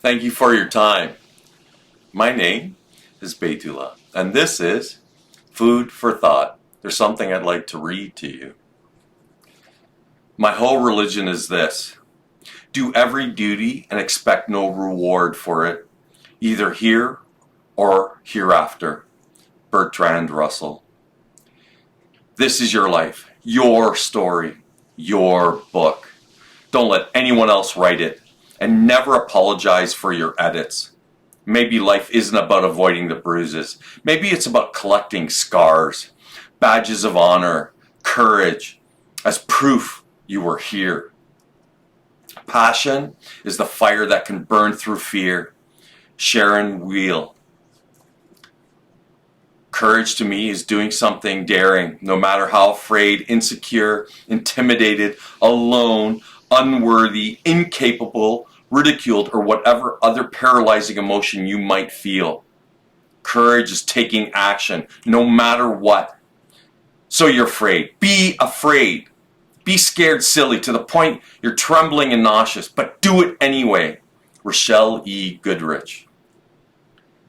Thank you for your time. My name is Betula, and this is Food for Thought. There's something I'd like to read to you. My whole religion is this: do every duty and expect no reward for it, either here or hereafter. Bertrand Russell. This is your life, your story, your book. Don't let anyone else write it, and never apologize for your edits. Maybe life isn't about avoiding the bruises. Maybe it's about collecting scars, badges of honor, courage, as proof you were here. Passion is the fire that can burn through fear. Sharon, Weil. Courage to me is doing something daring, no matter how afraid, insecure, intimidated, alone, unworthy, incapable, ridiculed, or whatever other paralyzing emotion you might feel. Courage is taking action, no matter what. So you're afraid. Be afraid. Be scared silly to the point you're trembling and nauseous, but do it anyway. Richelle E. Goodrich.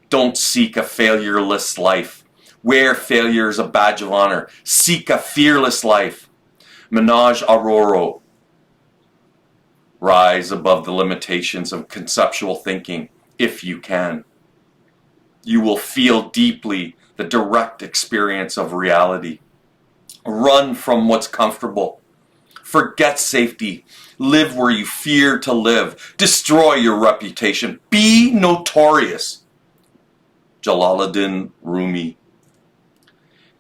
Don't seek a failureless life. Wear failure as a badge of honor. Seek a fearless life. Manoj, Arora. Rise above the limitations of conceptual thinking, if you can. You will feel deeply the direct experience of reality. Run from what's comfortable. Forget safety. Live where you fear to live. Destroy your reputation. Be notorious. Jalaluddin Rumi.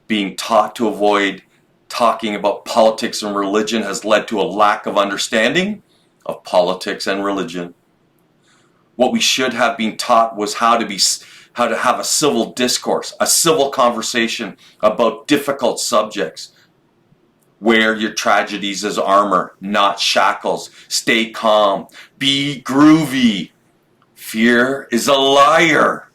Being taught to avoid talking about politics and religion has led to a lack of understanding of politics and religion. What we should have been taught was how to have a civil discourse, a civil conversation about difficult subjects. Wear your tragedies as armor, not shackles. Stay calm. Be groovy. Fear is a liar.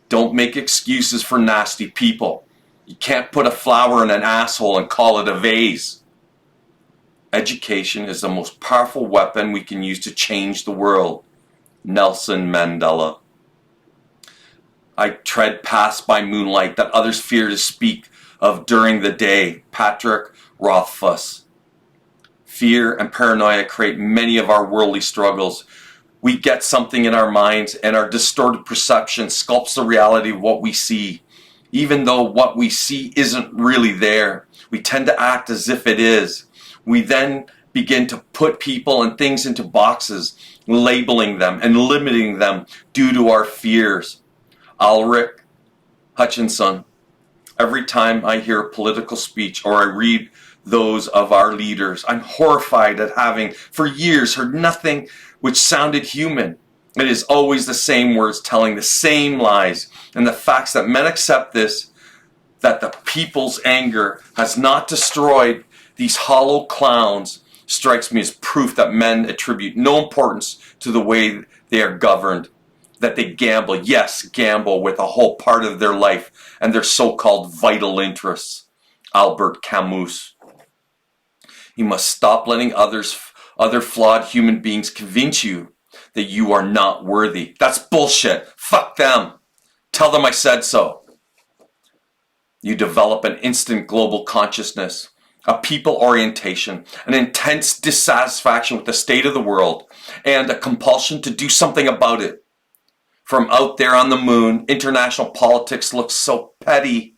Don't make excuses for nasty people. You can't put a flower in an asshole and call it a vase. Education is the most powerful weapon we can use to change the world. Nelson Mandela. I tread past by moonlight that others fear to speak of during the day. Patrick Rothfuss. Fear and paranoia create many of our worldly struggles. We get something in our minds, and our distorted perception sculpts the reality of what we see. Even though what we see isn't really there, we tend to act as if it is. We then begin to put people and things into boxes, labeling them and limiting them due to our fears. Ulrich Hutchinson. Every time I hear a political speech or I read those of our leaders, I'm horrified at having for years heard nothing which sounded human. It is always the same words telling the same lies. And the facts that men accept this, that the people's anger has not destroyed these hollow clowns, strikes me as proof that men attribute no importance to the way they are governed, that they gamble, yes, gamble with a whole part of their life and their so-called vital interests. Albert Camus. You must stop letting other flawed human beings convince you that you are not worthy. That's bullshit. Fuck them. Tell them I said so. You develop an instant global consciousness, a people orientation, an intense dissatisfaction with the state of the world, and a compulsion to do something about it. From out there on the moon, international politics looks so petty.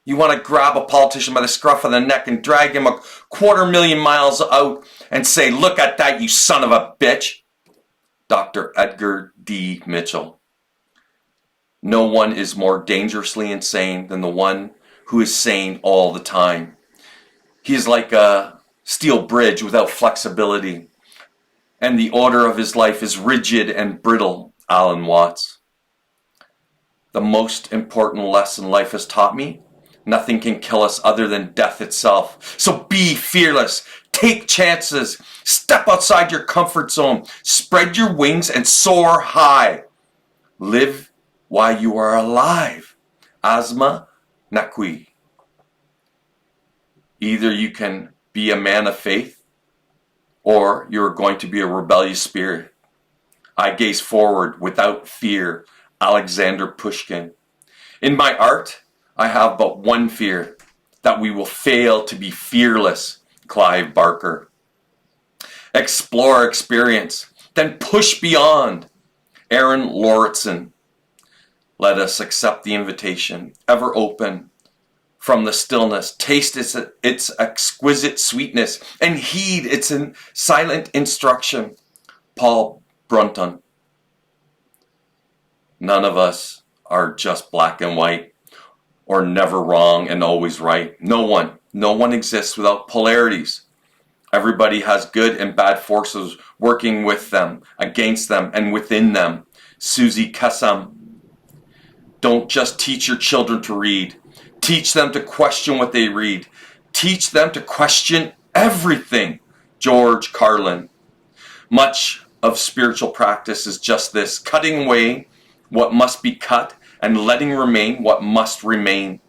You want to grab a politician by the scruff of the neck and drag him 250,000 miles out and say, "Look at that, you son of a bitch." Dr. Edgar D. Mitchell. No one is more dangerously insane than the one who is sane all the time. He is like a steel bridge without flexibility, and the order of his life is rigid and brittle. Alan Watts. The most important lesson life has taught me: nothing can kill us other than death itself. So be fearless. Take chances. Step outside your comfort zone. Spread your wings and soar high. Live while you are alive. Asma Naqvi. Either you can be a man of faith, or you're going to be a rebellious spirit. I gaze forward without fear. Alexander Pushkin. In my art, I have but one fear, that we will fail to be fearless. Clive Barker. Explore experience, then push beyond. Aaron Lauritsen. Let us accept the invitation, ever open. From the stillness, taste its exquisite sweetness, and heed its silent instruction. Paul Brunton. None of us are just black and white, or never wrong and always right. No one exists without polarities. Everybody has good and bad forces working with them, against them, and within them. Susie Kassam. Don't just teach your children to read. Teach them to question what they read. Teach them to question everything. George Carlin. Much of spiritual practice is just this, cutting away what must be cut and letting remain what must remain.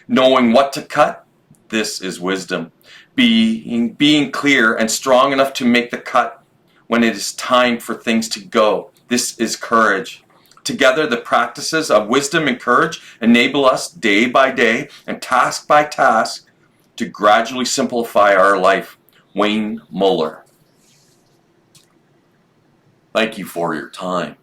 Knowing what to cut, this is wisdom. Being clear and strong enough to make the cut when it is time for things to go. This is courage. Together, the practices of wisdom and courage enable us day by day and task by task to gradually simplify our life. Wayne Muller. Thank you for your time.